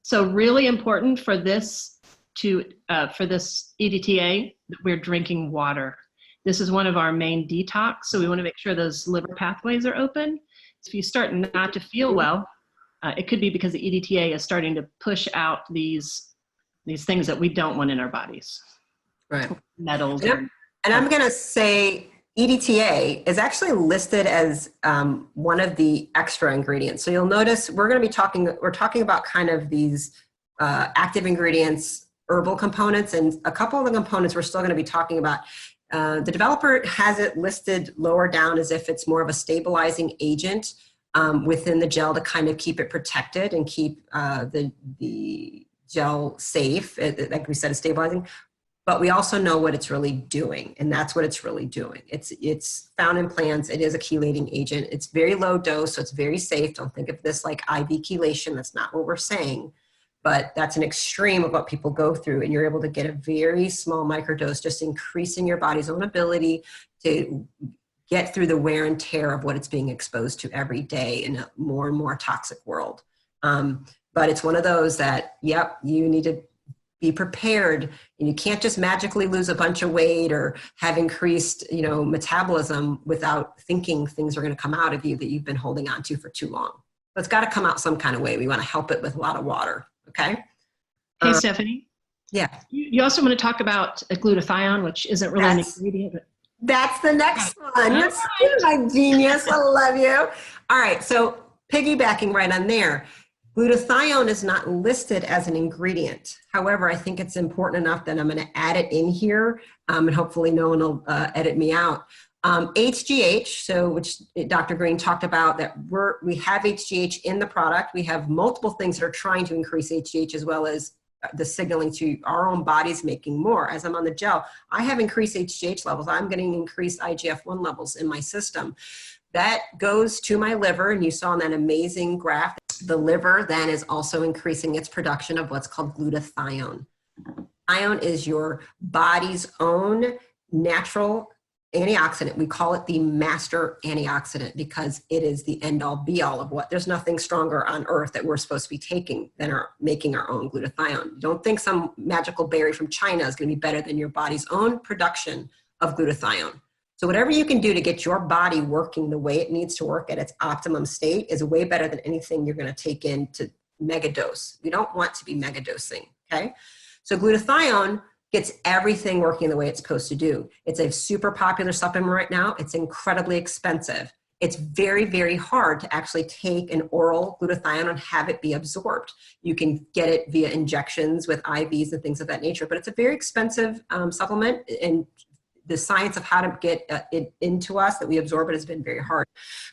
So really important for this EDTA that we're drinking water. This is one of our main detox, so we want to make sure those liver pathways are open. If you start not to feel well, it could be because the EDTA is starting to push out these things that we don't want in our bodies. Right. Metals. And I'm going to say EDTA is actually listed as one of the extra ingredients. So you'll notice we're talking about kind of these active ingredients, herbal components, and a couple of the components we're still going to be talking about. The developer has it listed lower down as if it's more of a stabilizing agent within the gel to kind of keep it protected and keep the gel safe. Like we said, it's stabilizing. but we also know what it's really doing, and that's what it's really doing. It's found in plants. It is a chelating agent. It's very low dose, so it's very safe. Don't think of this like IV chelation. That's not what we're saying, but that's an extreme of what people go through, and you're able to get a very small microdose, just increasing your body's own ability to get through the wear and tear of what it's being exposed to every day in a more and more toxic world. But it's one of those that, yep, you need to be prepared, and you can't just magically lose a bunch of weight or have increased, metabolism without thinking things are going to come out of you that you've been holding on to for too long. So it's got to come out some kind of way. We want to help it with a lot of water. Okay. Hey, Stephanie. Yeah. You also want to talk about glutathione, which isn't really an ingredient. But that's the next one. You're my genius. I love you. All right. So piggybacking right on there, glutathione is not listed as an ingredient. However, I think it's important enough that I'm going to add it in here, and hopefully no one will edit me out. HGH, which Dr. Greene talked about, that we have HGH in the product. We have multiple things that are trying to increase HGH, as well as the signaling to our own bodies making more. As I'm on the gel, I have increased HGH levels. I'm getting increased IGF-1 levels in my system. That goes to my liver, and you saw in that amazing graph, the liver then is also increasing its production of what's called glutathione. Glutathione is your body's own natural antioxidant. We call it the master antioxidant because it is the end all be all of what. There's nothing stronger on earth that we're supposed to be taking than making our own glutathione. Don't think some magical berry from China is going to be better than your body's own production of glutathione. So whatever you can do to get your body working the way it needs to work at its optimum state is way better than anything you're going to take in to megadose. We don't want to be megadosing, okay? So glutathione gets everything working the way it's supposed to do. It's a super popular supplement right now. It's incredibly expensive. It's very, very hard to actually take an oral glutathione and have it be absorbed. You can get it via injections with IVs and things of that nature, but it's a very expensive supplement, and the science of how to get it into us, that we absorb it, has been very hard.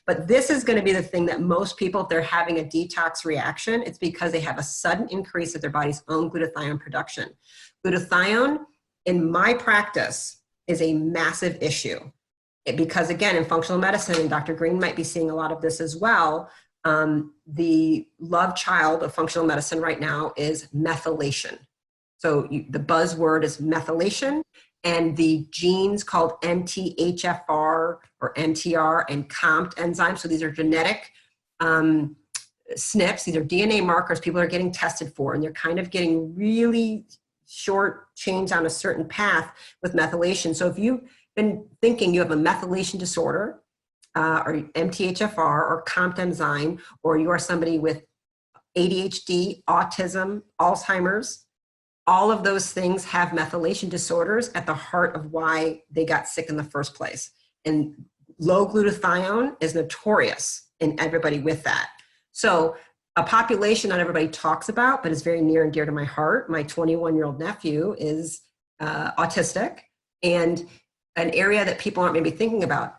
But this is going to be the thing that most people, if they're having a detox reaction, it's because they have a sudden increase of their body's own glutathione production. Glutathione, in my practice, is a massive issue. Because again, in functional medicine, and Dr. Greene might be seeing a lot of this as well, the love child of functional medicine right now is methylation. So the buzzword is methylation, and the genes called MTHFR or MTR and COMT enzymes. So these are genetic SNPs. These are DNA markers people are getting tested for, and they're kind of getting really short chains on a certain path with methylation. So if you've been thinking you have a methylation disorder or MTHFR or COMT enzyme, or you are somebody with ADHD, autism, Alzheimer's, all of those things have methylation disorders at the heart of why they got sick in the first place. And low glutathione is notorious in everybody with that. So a population not everybody talks about, but is very near and dear to my heart. My 21-year-old nephew is autistic, and an area that people aren't maybe thinking about.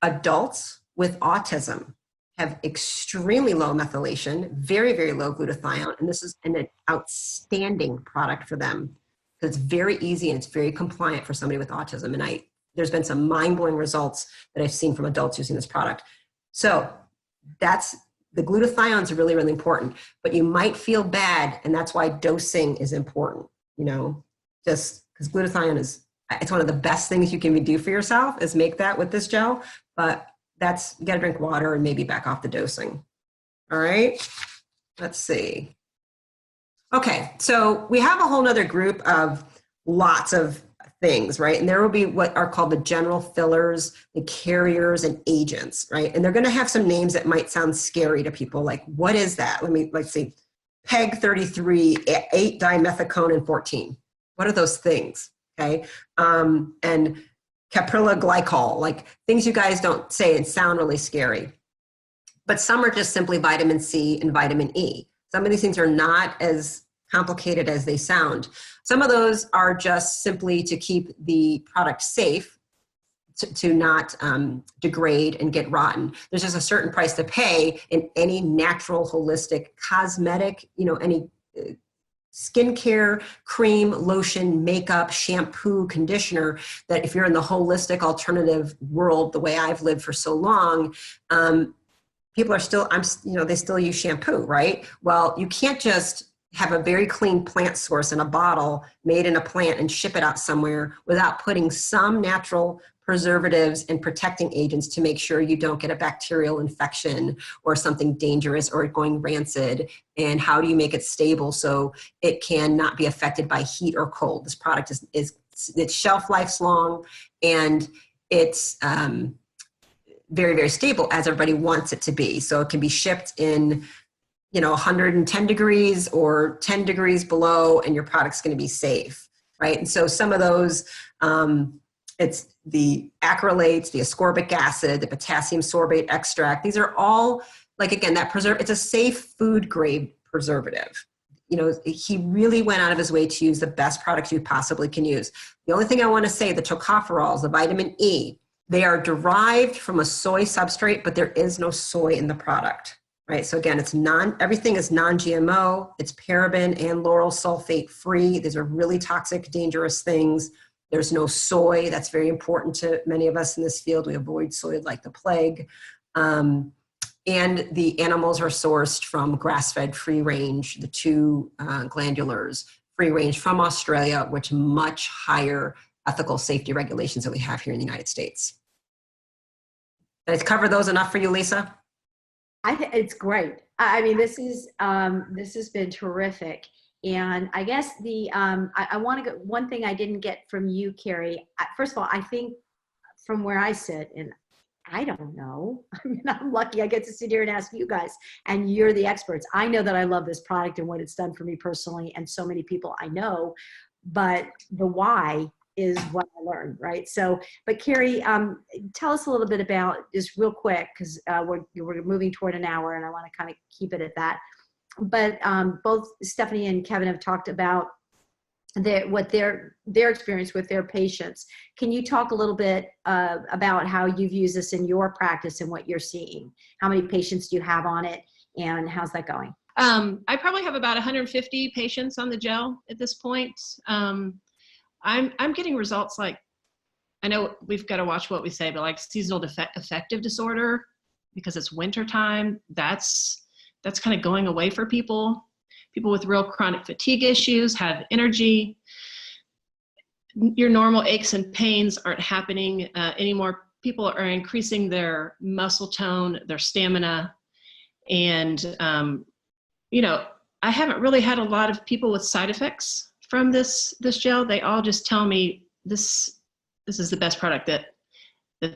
Adults with autism have extremely low methylation, very, very low glutathione, and this is an outstanding product for them. It's very easy and it's very compliant for somebody with autism. And there's been some mind-blowing results that I've seen from adults using this product. So the glutathiones are really, really important, but you might feel bad, and that's why dosing is important, just because glutathione it's one of the best things you can do for yourself is make that with this gel, but you gotta drink water and maybe back off the dosing. All right, let's see. Okay, so we have a whole nother group of lots of things, right? And there will be what are called the general fillers, the carriers, and agents, right? And they're gonna have some names that might sound scary to people, like, what is that? Let's see, PEG 33, 8-dimethaconin 14. What are those things, okay? And caprylyl glycol, like things you guys don't say and sound really scary. But some are just simply vitamin C and vitamin E. Some of these things are not as complicated as they sound. Some of those are just simply to keep the product safe, to not degrade and get rotten. There's just a certain price to pay in any natural, holistic, cosmetic, any skincare, cream, lotion, makeup, shampoo, conditioner, that if you're in the holistic alternative world, the way I've lived for so long, people are still, they still use shampoo, right? Well, you can't just have a very clean plant source in a bottle made in a plant and ship it out somewhere without putting some natural preservatives and protecting agents to make sure you don't get a bacterial infection or something dangerous or going rancid. And how do you make it stable so it can not be affected by heat or cold? This product is its shelf life's long, and it's very, very stable, as everybody wants it to be. So it can be shipped in 110 degrees or 10 degrees below, and your product's going to be safe, right? And so some of those, it's the acrylates, the ascorbic acid, the potassium sorbate extract. These are all, like, again, it's a safe food grade preservative. He really went out of his way to use the best products you possibly can use. The only thing I want to say, the tocopherols, the vitamin E, they are derived from a soy substrate, but there is no soy in the product. Right. So again, everything is non-GMO. It's paraben and lauryl sulfate free. These are really toxic, dangerous things. There's no soy. That's very important to many of us in this field. We avoid soy like the plague. And the animals are sourced from grass-fed free range, the two glandulars, free range from Australia, which much higher ethical safety regulations that we have here in the United States. Did I cover those enough for you, Lisa? I think it's great. I mean, this has been terrific. And I guess I want to go, one thing I didn't get from you, Cari. First of all, I think from where I sit, and I don't know. I mean, I'm lucky I get to sit here and ask you guys, and you're the experts. I know that I love this product and what it's done for me personally, and so many people I know, but the why is what I learned, right? So, but Cari, tell us a little bit about, just real quick, because we're moving toward an hour and I want to kind of keep it at that. But both Stephanie and Kevin have talked about what their experience with their patients. Can you talk a little bit about how you've used this in your practice and what you're seeing? How many patients do you have on it, and how's that going? I probably have about 150 patients on the gel at this point. I'm getting results like, I know we've got to watch what we say, but like seasonal affective disorder, because it's winter time, that's kind of going away for people. People with real chronic fatigue issues have energy. Your normal aches and pains aren't happening anymore. People are increasing their muscle tone, their stamina. And, I haven't really had a lot of people with side effects from this gel. They all just tell me this is the best product that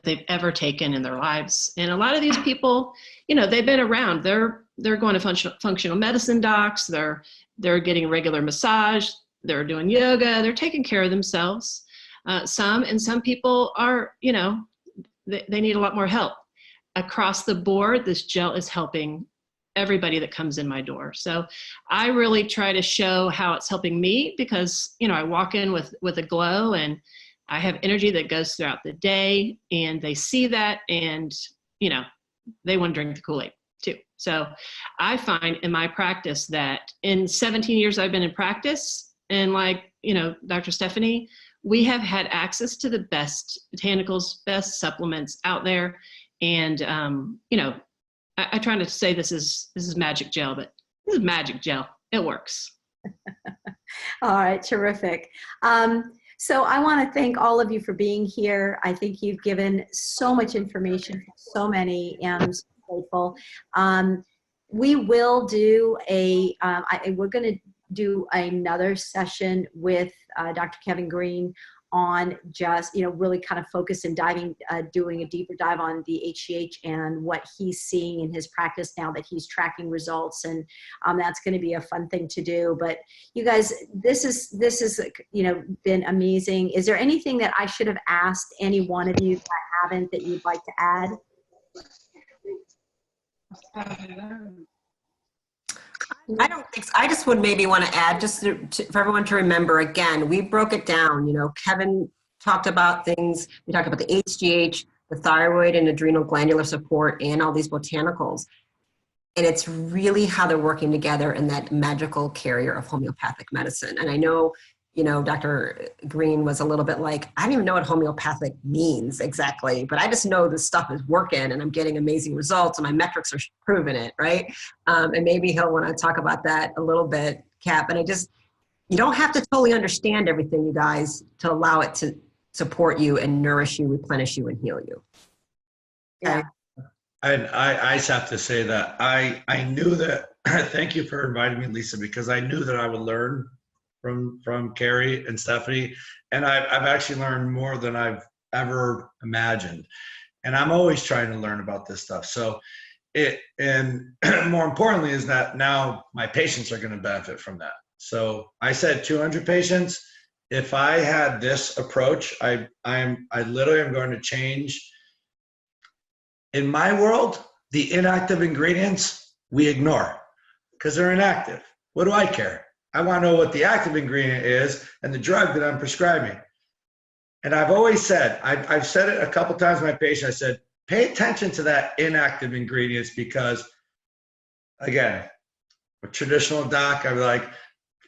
they've ever taken in their lives. And a lot of these people, they've been around. They're going to functional medicine docs. They're getting regular massage. They're doing yoga. They're taking care of themselves. Some people are, they need a lot more help. Across the board, this gel is helping everybody that comes in my door. So I really try to show how it's helping me, because, I walk in with a glow and I have energy that goes throughout the day, and they see that, and, they want to drink the Kool-Aid too. So I find in my practice that in 17 years I've been in practice, and like, Dr. Stephanie, we have had access to the best botanicals, best supplements out there. And, I try to say this is magic gel, but this is magic gel. It works. All right, terrific. So I want to thank all of you for being here. I think you've given so much information for so many, and I'm so grateful. We will do we're going to do another session with Dr. Kevin Greene on just, really kind of focus and doing a deeper dive on the HGH and what he's seeing in his practice now that he's tracking results. And that's going to be a fun thing to do. But you guys, this is, been amazing. Is there anything that I should have asked any one of you that I haven't, that you'd like to add? I don't think so. I just would maybe want to add, just for everyone to remember, again, we broke it down. Kevin talked about things. We talked about the HGH, the thyroid and adrenal glandular support, and all these botanicals. And it's really how they're working together in that magical carrier of homeopathic medicine. And I know, Dr. Greene was a little bit like, I don't even know what homeopathic means exactly, but I just know this stuff is working and I'm getting amazing results and my metrics are proving it, right? And maybe he'll want to talk about that a little bit, Cap. And you don't have to totally understand everything, you guys, to allow it to support you and nourish you, replenish you, and heal you. Yeah. I just have to say that I knew that, thank you for inviting me, Lisa, because I knew that I would learn from Cari and Stephanie. And I've actually learned more than I've ever imagined. And I'm always trying to learn about this stuff. So and more importantly is that now my patients are going to benefit from that. So I said 200 patients. If I had this approach, I literally am going to change. In my world, the inactive ingredients we ignore because they're inactive. What do I care? I want to know what the active ingredient is and the drug that I'm prescribing. And I've always said, I've said it a couple times to my patient, I said, pay attention to that inactive ingredients because, again, a traditional doc, I'd be like,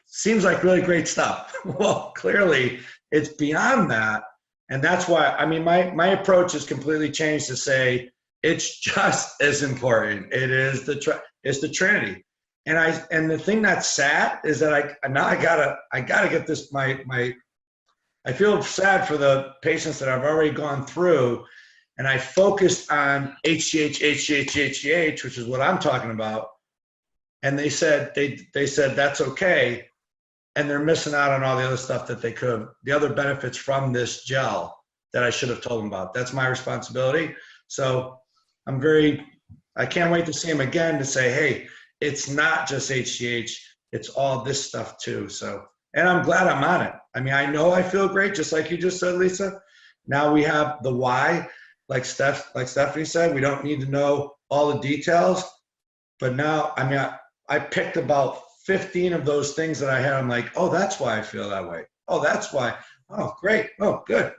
seems like really great stuff. Well, clearly it's beyond that. And that's why, my approach has completely changed to say, it's just as important. It is it's the Trinity. And the thing that's sad is that I gotta get this, I feel sad for the patients that I've already gone through, and I focused on HGH, which is what I'm talking about. And they said, that's okay. And they're missing out on all the other stuff that they could, the other benefits from this gel that I should have told them about. That's my responsibility. So I can't wait to see him again to say, hey, it's not just HGH, it's all this stuff too. So, and I'm glad I'm on it. I know I feel great, just like you just said, Lisa. Now we have the why, like Stephanie said, we don't need to know all the details. But now, I picked about 15 of those things that I had. I'm like, oh, that's why I feel that way. Oh, that's why. Oh, great. Oh, good.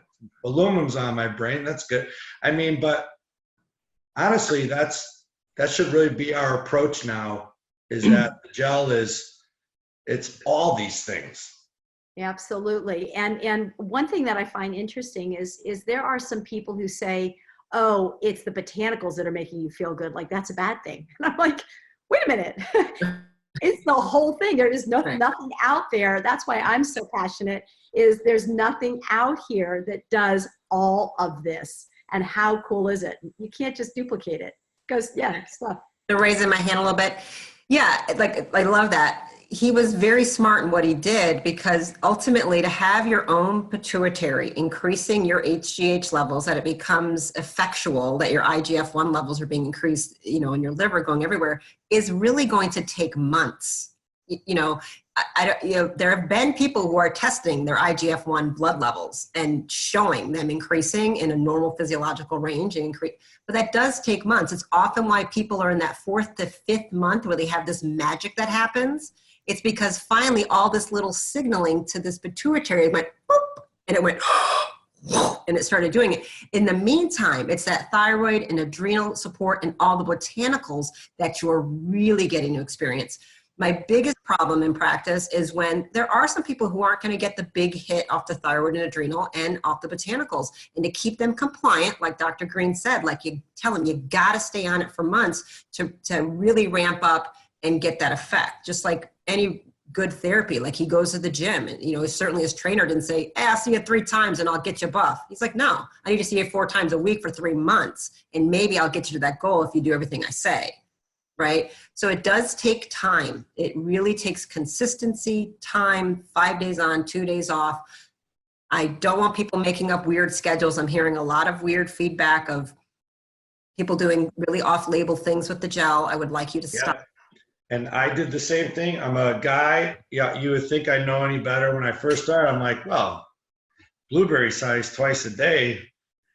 Aluminum's on my brain. That's good. But honestly, that should really be our approach now, is that the gel it's all these things. Yeah, absolutely. And one thing that I find interesting is there are some people who say, oh, it's the botanicals that are making you feel good. Like that's a bad thing. And I'm like, wait a minute. It's the whole thing. There is nothing out there. That's why I'm so passionate, is there's nothing out here that does all of this. And how cool is it? You can't just duplicate it. Because, yeah, stuff. They're raising my hand a little bit. Yeah, I love that. He was very smart in what he did, because ultimately to have your own pituitary increasing your HGH levels, that it becomes effectual, that your IGF-1 levels are being increased, in your liver going everywhere, is really going to take months. There have been people who are testing their IGF-1 blood levels and showing them increasing in a normal physiological range and but that does take months. It's often why people are in that 4th to 5th month where they have this magic that happens. It's because finally all this little signaling to this pituitary went whoop, and it went and it started doing it. In the meantime, it's that thyroid and adrenal support and all the botanicals that you're really getting to experience. My biggest problem in practice is when there are some people who aren't going to get the big hit off the thyroid and adrenal and off the botanicals. And to keep them compliant, like Dr. Greene said, like you tell them, you got to stay on it for months to really ramp up and get that effect. Just like any good therapy, like he goes to the gym and, certainly his trainer didn't say, hey, I'll see you 3 times and I'll get you buff. He's like, no, I need to see you 4 times a week for 3 months. And maybe I'll get you to that goal if you do everything I say. Right? So it does take time. It really takes consistency, time, 5 days on, 2 days off. I don't want people making up weird schedules. I'm hearing a lot of weird feedback of people doing really off-label things with the gel. I would like you to stop. And I did the same thing. I'm a guy, you would think I know any better. When I first started, I'm like, well, blueberry size twice a day.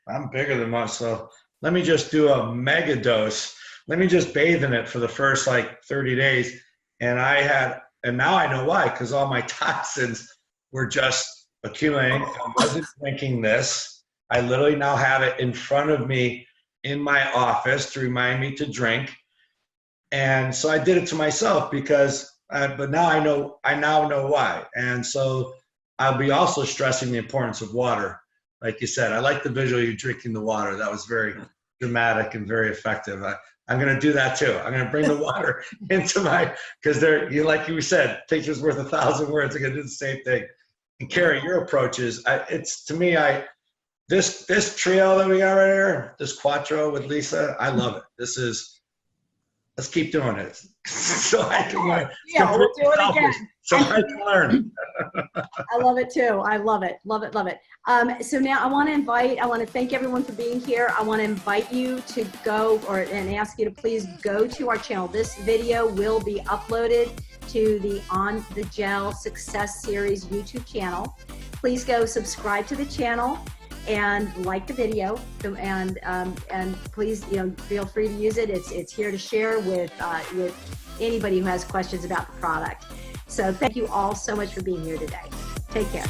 I'm bigger than most, so let me just do a mega dose. Let me just bathe in it for the first 30 days. And now I know why, because all my toxins were just accumulating. I wasn't drinking this. I literally now have it in front of me in my office to remind me to drink. And so I did it to myself because, but now I now know why. And so I'll be also stressing the importance of water. Like you said, I like the visual of you drinking the water. That was very dramatic and very effective. I'm going to do that too. I'm going to bring the water into my, because like you said, picture's worth 1,000 words. I'm going to do the same thing. And Cari, your approach is, it's to me, this trio that we got right here, this quattro with Lisa, I love it. Let's keep doing it. So I can learn. Yeah, we'll do it again. So I can learn. I love it too. I love it. Love it. Love it. So now I want to thank everyone for being here. I want to invite you to go and ask you to please go to our channel. This video will be uploaded to the On the Gel Success Series YouTube channel. Please go subscribe to the channel and like the video, and please, feel free to use it. It's here to share with anybody who has questions about the product. So thank you all so much for being here today. Take care.